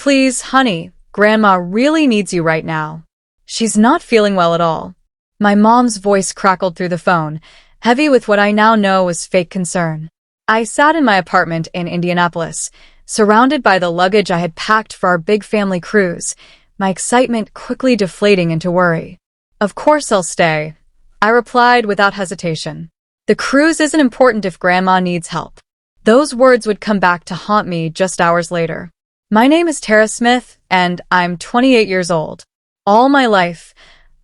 Please, honey, Grandma really needs you right now. She's not feeling well at all. My mom's voice crackled through the phone, heavy with what I now know was fake concern. I sat in my apartment in Indianapolis, surrounded by the luggage I had packed for our big family cruise, my excitement quickly deflating into worry. Of course I'll stay, I replied without hesitation. The cruise isn't important if Grandma needs help. Those words would come back to haunt me just hours later. My name is Tara Smith, and I'm 28 years old. All my life,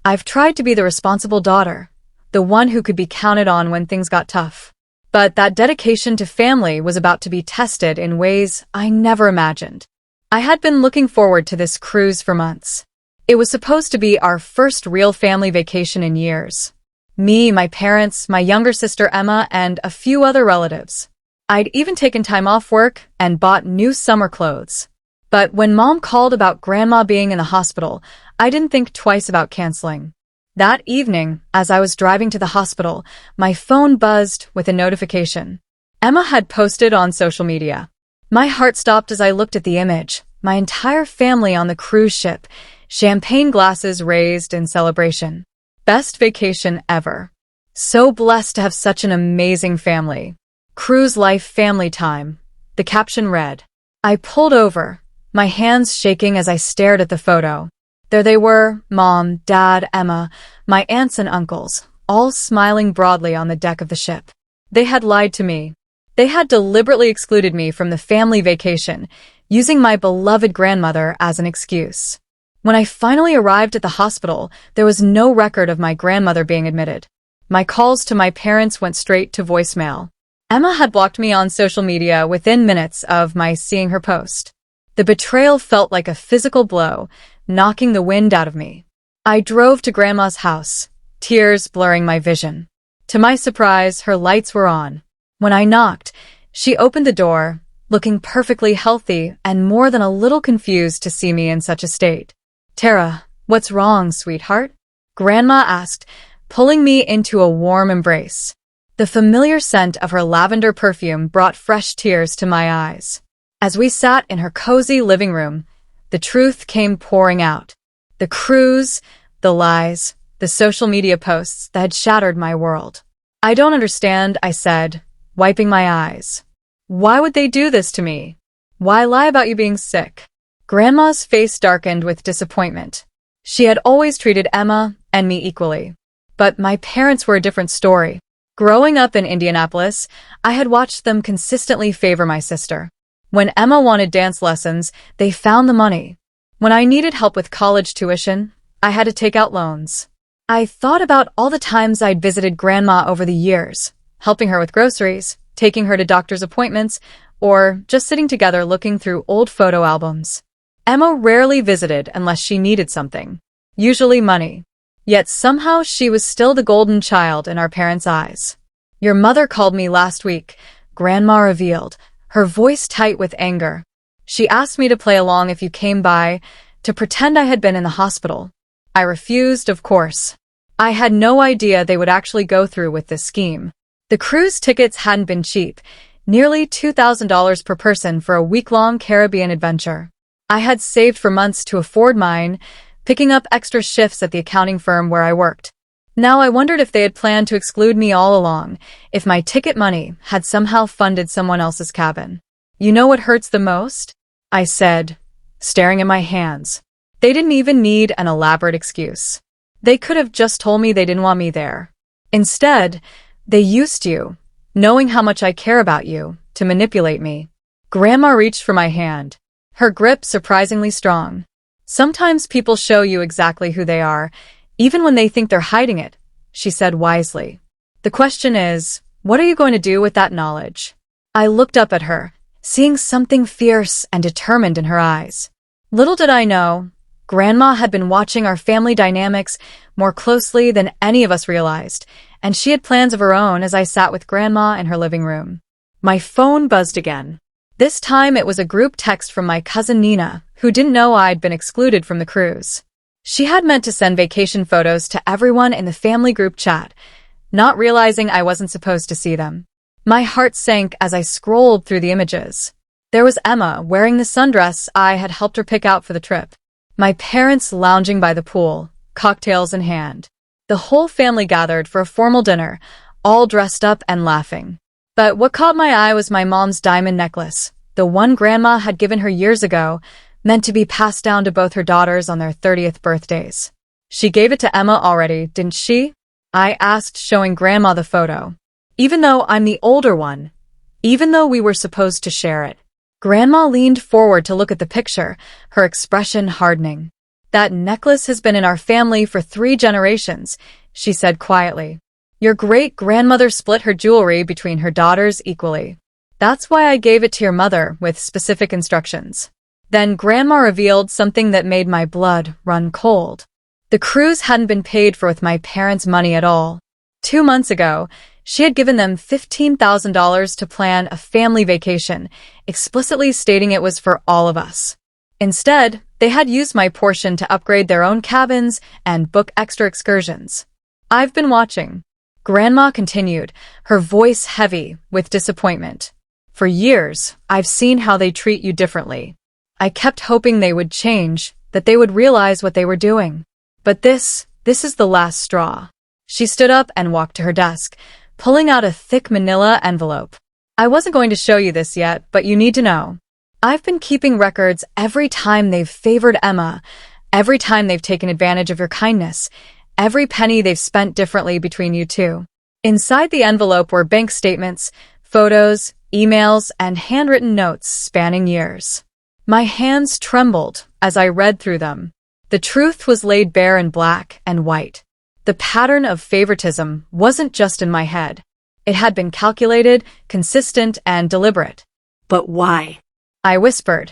I've tried to be the responsible daughter, the one who could be counted on when things got tough. But that dedication to family was about to be tested in ways I never imagined. I had been looking forward to this cruise for months. It was supposed to be our first real family vacation in years. Me, my parents, my younger sister Emma, and a few other relatives. I'd even taken time off work and bought new summer clothes. But when Mom called about Grandma being in the hospital, I didn't think twice about canceling. That evening, as I was driving to the hospital, my phone buzzed with a notification. Emma had posted on social media. My heart stopped as I looked at the image. My entire family on the cruise ship, champagne glasses raised in celebration. Best vacation ever. So blessed to have such an amazing family. Cruise life family time. The caption read. I pulled over, my hands shaking as I stared at the photo. There they were, Mom, Dad, Emma, my aunts and uncles, all smiling broadly on the deck of the ship. They had lied to me. They had deliberately excluded me from the family vacation, using my beloved grandmother as an excuse. When I finally arrived at the hospital, there was no record of my grandmother being admitted. My calls to my parents went straight to voicemail. Emma had blocked me on social media within minutes of my seeing her post. The betrayal felt like a physical blow, knocking the wind out of me. I drove to Grandma's house, tears blurring my vision. To my surprise, her lights were on. When I knocked, she opened the door, looking perfectly healthy and more than a little confused to see me in such a state. Tara, what's wrong, sweetheart? Grandma asked, pulling me into a warm embrace. The familiar scent of her lavender perfume brought fresh tears to my eyes. As we sat in her cozy living room, the truth came pouring out. The cruise, the lies, the social media posts that had shattered my world. I don't understand, I said, wiping my eyes. Why would they do this to me? Why lie about you being sick? Grandma's face darkened with disappointment. She had always treated Emma and me equally. But my parents were a different story. Growing up in Indianapolis, I had watched them consistently favor my sister. When Emma wanted dance lessons, they found the money. When I needed help with college tuition, I had to take out loans. I thought about all the times I'd visited Grandma over the years, helping her with groceries, taking her to doctor's appointments, or just sitting together looking through old photo albums. Emma rarely visited unless she needed something, usually money. Yet somehow she was still the golden child in our parents' eyes. Your mother called me last week, Grandma revealed, her voice tight with anger. She asked me to play along if you came by, to pretend I had been in the hospital. I refused, of course. I had no idea they would actually go through with this scheme. The cruise tickets hadn't been cheap, nearly $2,000 per person for a week-long Caribbean adventure. I had saved for months to afford mine, picking up extra shifts at the accounting firm where I worked. Now I wondered if they had planned to exclude me all along, if my ticket money had somehow funded someone else's cabin. You know what hurts the most? I said, staring at my hands. They didn't even need an elaborate excuse. They could have just told me they didn't want me there. Instead, they used you, knowing how much I care about you, to manipulate me. Grandma reached for my hand, her grip surprisingly strong. Sometimes people show you exactly who they are, even when they think they're hiding it, she said wisely. The question is, what are you going to do with that knowledge? I looked up at her, seeing something fierce and determined in her eyes. Little did I know, Grandma had been watching our family dynamics more closely than any of us realized, and she had plans of her own as I sat with Grandma in her living room. My phone buzzed again. This time it was a group text from my cousin Nina, who didn't know I'd been excluded from the cruise. She had meant to send vacation photos to everyone in the family group chat, not realizing I wasn't supposed to see them. My heart sank as I scrolled through the images. There was Emma wearing the sundress I had helped her pick out for the trip. My parents lounging by the pool, cocktails in hand. The whole family gathered for a formal dinner, all dressed up and laughing. But what caught my eye was my mom's diamond necklace, the one Grandma had given her years ago, meant to be passed down to both her daughters on their 30th birthdays. She gave it to Emma already, didn't she? I asked, showing Grandma the photo. Even though I'm the older one, even though we were supposed to share it. Grandma leaned forward to look at the picture, her expression hardening. That necklace has been in our family for 3 generations, she said quietly. Your great-grandmother split her jewelry between her daughters equally. That's why I gave it to your mother with specific instructions. Then Grandma revealed something that made my blood run cold. The cruise hadn't been paid for with my parents' money at all. 2 months ago, she had given them $15,000 to plan a family vacation, explicitly stating it was for all of us. Instead, they had used my portion to upgrade their own cabins and book extra excursions. I've been watching. Grandma continued, her voice heavy with disappointment. For years, I've seen how they treat you differently. I kept hoping they would change, that they would realize what they were doing. But this is the last straw. She stood up and walked to her desk, pulling out a thick manila envelope. I wasn't going to show you this yet, but you need to know. I've been keeping records every time they've favored Emma, every time they've taken advantage of your kindness, every penny they've spent differently between you two. Inside the envelope were bank statements, photos, emails, and handwritten notes spanning years. My hands trembled as I read through them. The truth was laid bare in black and white. The pattern of favoritism wasn't just in my head. It had been calculated, consistent, and deliberate. But why? I whispered,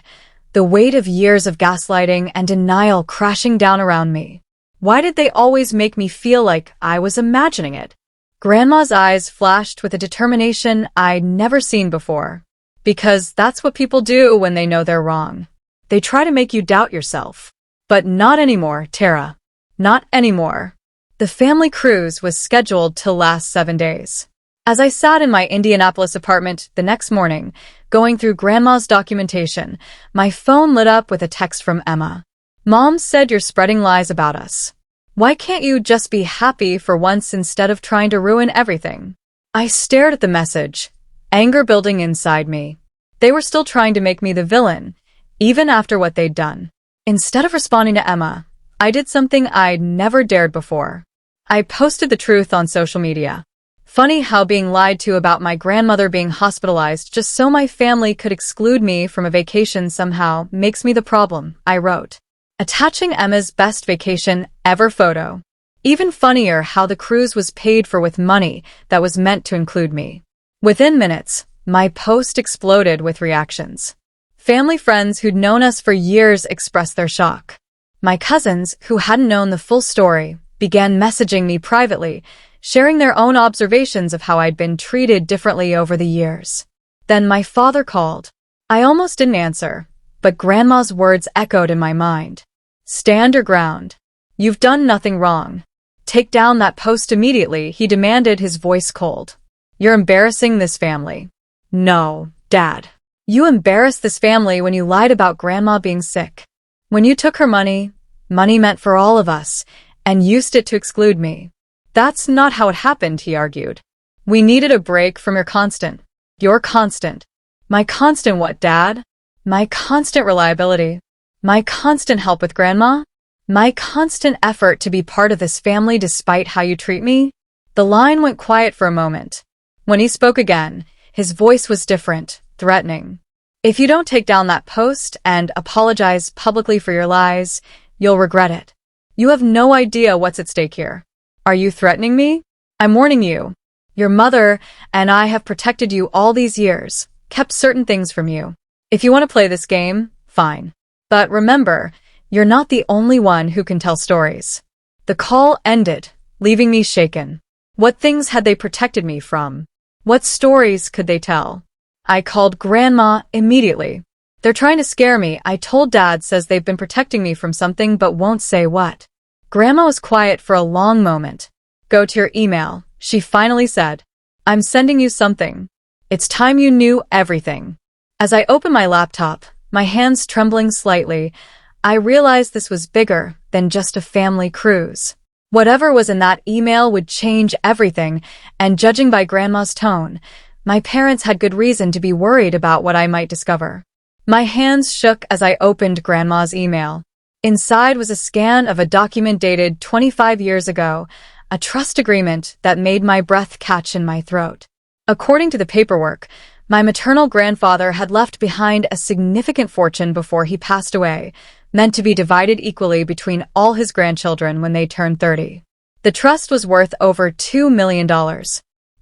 the weight of years of gaslighting and denial crashing down around me. Why did they always make me feel like I was imagining it? Grandma's eyes flashed with a determination I'd never seen before. Because that's what people do when they know they're wrong. They try to make you doubt yourself. But not anymore, Tara. Not anymore. The family cruise was scheduled to last 7 days. As I sat in my Indianapolis apartment the next morning, going through Grandma's documentation, my phone lit up with a text from Emma. Mom said you're spreading lies about us. Why can't you just be happy for once instead of trying to ruin everything? I stared at the message, anger building inside me. They were still trying to make me the villain, even after what they'd done. Instead of responding to Emma, I did something I'd never dared before. I posted the truth on social media. Funny how being lied to about my grandmother being hospitalized just so my family could exclude me from a vacation somehow makes me the problem, I wrote. Attaching Emma's best vacation ever photo. Even funnier how the cruise was paid for with money that was meant to include me. Within minutes, my post exploded with reactions. Family friends who'd known us for years expressed their shock. My cousins, who hadn't known the full story, began messaging me privately, sharing their own observations of how I'd been treated differently over the years. Then my father called. I almost didn't answer, but Grandma's words echoed in my mind. Stand your ground. You've done nothing wrong. Take down that post immediately, he demanded, his voice cold. You're embarrassing this family. No, Dad. You embarrassed this family when you lied about Grandma being sick. When you took her money meant for all of us, and used it to exclude me. That's not how it happened, he argued. We needed a break from your constant. Your constant. My constant what, Dad? My constant reliability. My constant help with Grandma? My constant effort to be part of this family despite how you treat me? The line went quiet for a moment. When he spoke again, his voice was different, threatening. If you don't take down that post and apologize publicly for your lies, you'll regret it. You have no idea what's at stake here. Are you threatening me? I'm warning you. Your mother and I have protected you all these years, kept certain things from you. If you want to play this game, fine. But remember, you're not the only one who can tell stories. The call ended, leaving me shaken. What things had they protected me from? What stories could they tell? I called Grandma immediately. They're trying to scare me. I told Dad says they've been protecting me from something but won't say what. Grandma was quiet for a long moment. Go to your email, she finally said. I'm sending you something. It's time you knew everything. As I opened my laptop, my hands trembling slightly, I realized this was bigger than just a family cruise. Whatever was in that email would change everything, and judging by Grandma's tone, my parents had good reason to be worried about what I might discover. My hands shook as I opened Grandma's email. Inside was a scan of a document dated 25 years ago, a trust agreement that made my breath catch in my throat. According to the paperwork, my maternal grandfather had left behind a significant fortune before he passed away, meant to be divided equally between all his grandchildren when they turned 30. The trust was worth over $2 million.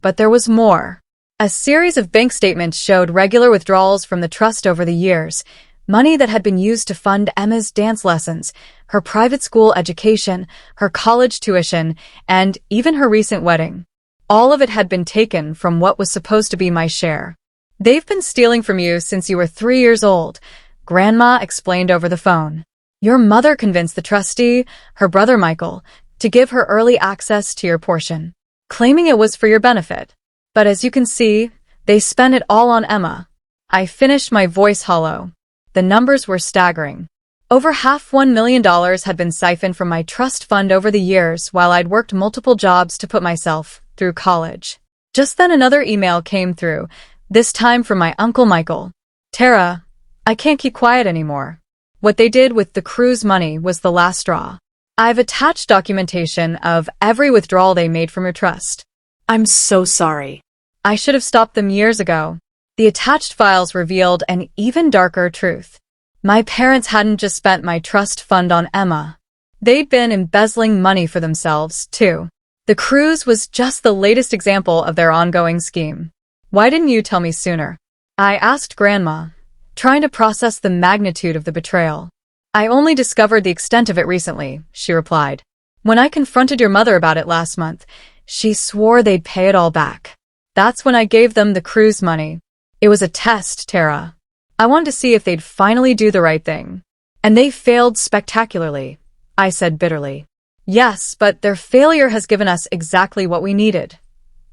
But there was more. A series of bank statements showed regular withdrawals from the trust over the years, money that had been used to fund Emma's dance lessons, her private school education, her college tuition, and even her recent wedding. All of it had been taken from what was supposed to be my share. "They've been stealing from you since you were 3 years old," Grandma explained over the phone. "Your mother convinced the trustee, her brother Michael, to give her early access to your portion, claiming it was for your benefit. But as you can see, they spent it all on Emma." I finished, my voice hollow. The numbers were staggering. Over half $1 million had been siphoned from my trust fund over the years while I'd worked multiple jobs to put myself through college. Just then another email came through, this time from my Uncle Michael. "Tara, I can't keep quiet anymore. What they did with the cruise money was the last straw. I've attached documentation of every withdrawal they made from your trust." "I'm so sorry. I should have stopped them years ago." The attached files revealed an even darker truth. My parents hadn't just spent my trust fund on Emma. They'd been embezzling money for themselves, too. The cruise was just the latest example of their ongoing scheme. "Why didn't you tell me sooner?" I asked Grandma, trying to process the magnitude of the betrayal. "I only discovered the extent of it recently," she replied. "When I confronted your mother about it last month, she swore they'd pay it all back. That's when I gave them the cruise money. It was a test, Tara. I wanted to see if they'd finally do the right thing. And they failed spectacularly," I said bitterly. "Yes, but their failure has given us exactly what we needed.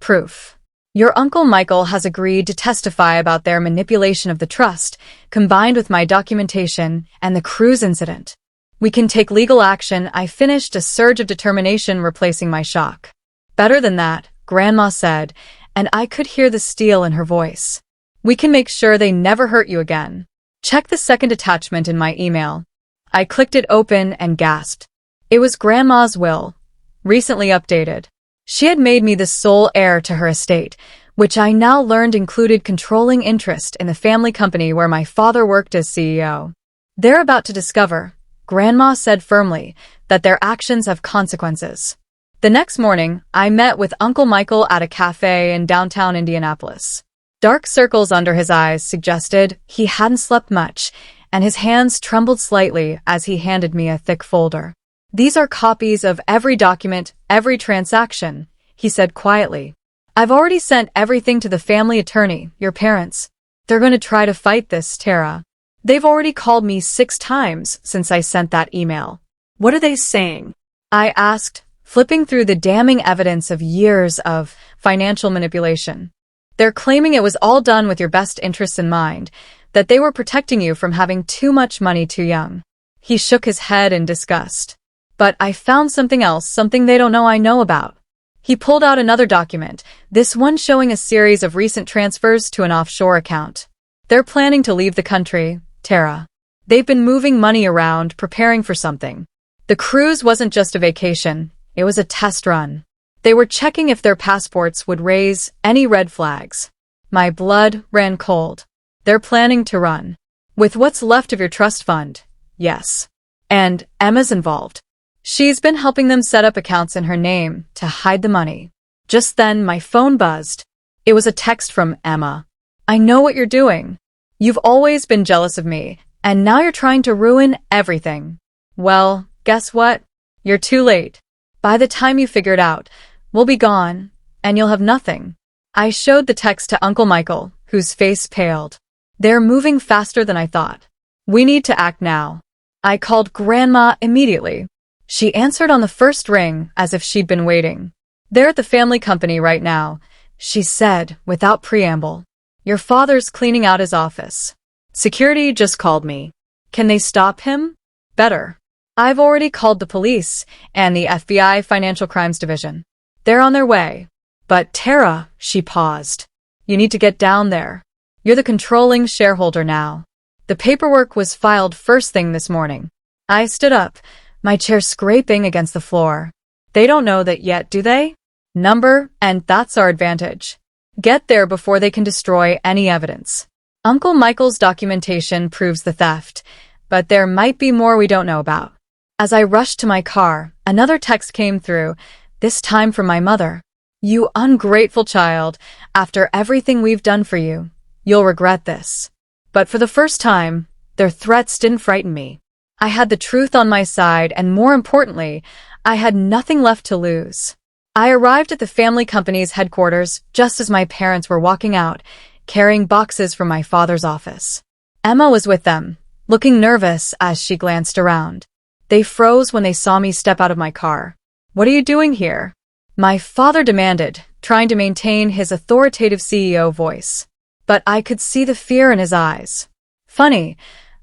Proof. Your Uncle Michael has agreed to testify about their manipulation of the trust, combined with my documentation and the cruise incident. We can take legal action." I finished, a surge of determination replacing my shock. "Better than that," Grandma said, and I could hear the steel in her voice. "We can make sure they never hurt you again. Check the second attachment in my email." I clicked it open and gasped. It was Grandma's will, recently updated. She had made me the sole heir to her estate, which I now learned included controlling interest in the family company where my father worked as CEO. "They're about to discover," Grandma said firmly, "that their actions have consequences." The next morning, I met with Uncle Michael at a cafe in downtown Indianapolis. Dark circles under his eyes suggested he hadn't slept much, and his hands trembled slightly as he handed me a thick folder. "These are copies of every document, every transaction," he said quietly. "I've already sent everything to the family attorney, your parents. They're going to try to fight this, Tara. They've already called me 6 times since I sent that email." "What are they saying?" I asked, flipping through the damning evidence of years of financial manipulation. "They're claiming it was all done with your best interests in mind, that they were protecting you from having too much money too young." He shook his head in disgust. "But I found something else, something they don't know I know about." He pulled out another document, this one showing a series of recent transfers to an offshore account. "They're planning to leave the country, Tara. They've been moving money around, preparing for something. The cruise wasn't just a vacation, it was a test run. They were checking if their passports would raise any red flags." My blood ran cold. "They're planning to run with what's left of your trust fund." "Yes. And Emma's involved. She's been helping them set up accounts in her name to hide the money." Just then, my phone buzzed. It was a text from Emma. "I know what you're doing. You've always been jealous of me, and now you're trying to ruin everything. Well, guess what? You're too late. By the time you figure it out, we'll be gone, and you'll have nothing." I showed the text to Uncle Michael, whose face paled. "They're moving faster than I thought. We need to act now." I called Grandma immediately. She answered on the first ring as if she'd been waiting. "They're at the family company right now," she said without preamble. Your father's cleaning out his office. Security just called me. Can they stop him? Better. I've already called the police and the FBI Financial Crimes Division. They're on their way. But Tara, she paused. You need to get down there. You're the controlling shareholder now. The paperwork was filed first thing this morning. I stood up, my chair scraping against the floor. They don't know that yet, do they? And that's our advantage. Get there before they can destroy any evidence. Uncle Michael's documentation proves the theft, but there might be more we don't know about. As I rushed to my car, another text came through, this time from my mother. You ungrateful child, after everything we've done for you, you'll regret this. But for the first time, their threats didn't frighten me. I had the truth on my side, and more importantly, I had nothing left to lose. I arrived at the family company's headquarters just as my parents were walking out, carrying boxes from my father's office. Emma was with them, looking nervous as she glanced around. They froze when they saw me step out of my car. What are you doing here? My father demanded, trying to maintain his authoritative CEO voice. But I could see the fear in his eyes. Funny,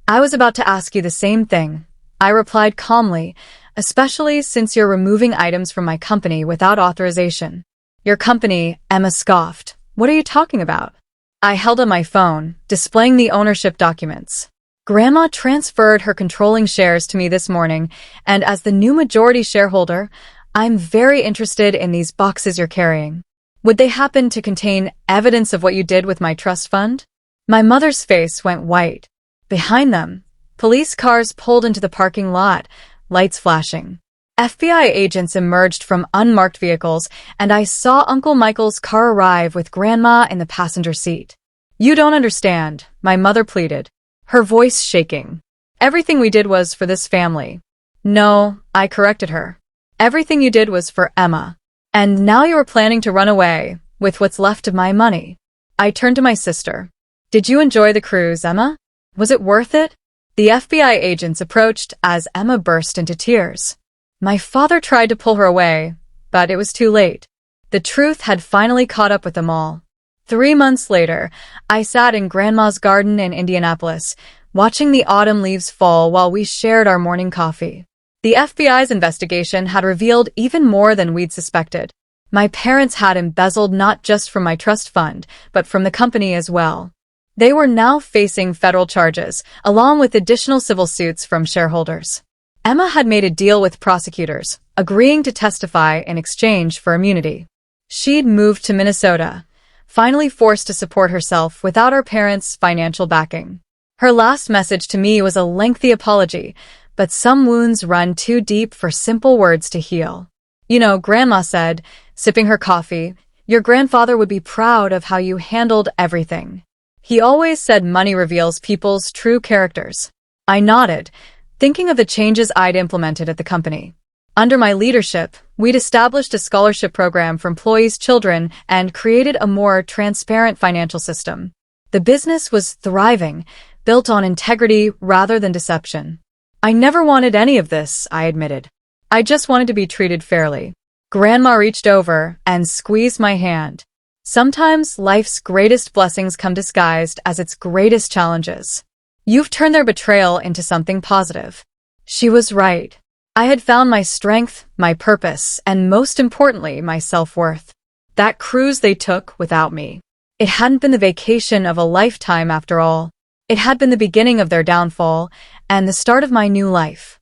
I was about to ask you the same thing. I replied calmly, especially since you're removing items from my company without authorization. Your company, Emma scoffed. What are you talking about? I held up my phone, displaying the ownership documents. Grandma transferred her controlling shares to me this morning, and as the new majority shareholder, I'm very interested in these boxes you're carrying. Would they happen to contain evidence of what you did with my trust fund? My mother's face went white. Behind them, police cars pulled into the parking lot, lights flashing. FBI agents emerged from unmarked vehicles, and I saw Uncle Michael's car arrive with Grandma in the passenger seat. You don't understand, my mother pleaded, her voice shaking. Everything we did was for this family. No, I corrected her. Everything you did was for Emma. And now you are planning to run away with what's left of my money. I turned to my sister. Did you enjoy the cruise, Emma? Was it worth it? The FBI agents approached as Emma burst into tears. My father tried to pull her away, but it was too late. The truth had finally caught up with them all. 3 months later, I sat in Grandma's garden in Indianapolis, watching the autumn leaves fall while we shared our morning coffee. The FBI's investigation had revealed even more than we'd suspected. My parents had embezzled not just from my trust fund, but from the company as well. They were now facing federal charges, along with additional civil suits from shareholders. Emma had made a deal with prosecutors, agreeing to testify in exchange for immunity. She'd moved to Minnesota, finally forced to support herself without our parents' financial backing. Her last message to me was a lengthy apology, but some wounds run too deep for simple words to heal. You know, Grandma said, sipping her coffee, your grandfather would be proud of how you handled everything. He always said money reveals people's true characters. I nodded, thinking of the changes I'd implemented at the company. Under my leadership, we'd established a scholarship program for employees' children and created a more transparent financial system. The business was thriving, built on integrity rather than deception. I never wanted any of this, I admitted. I just wanted to be treated fairly. Grandma reached over and squeezed my hand. Sometimes life's greatest blessings come disguised as its greatest challenges. You've turned their betrayal into something positive. She was right. I had found my strength, my purpose, and most importantly, my self-worth. That cruise they took without me. It hadn't been the vacation of a lifetime after all. It had been the beginning of their downfall and the start of my new life.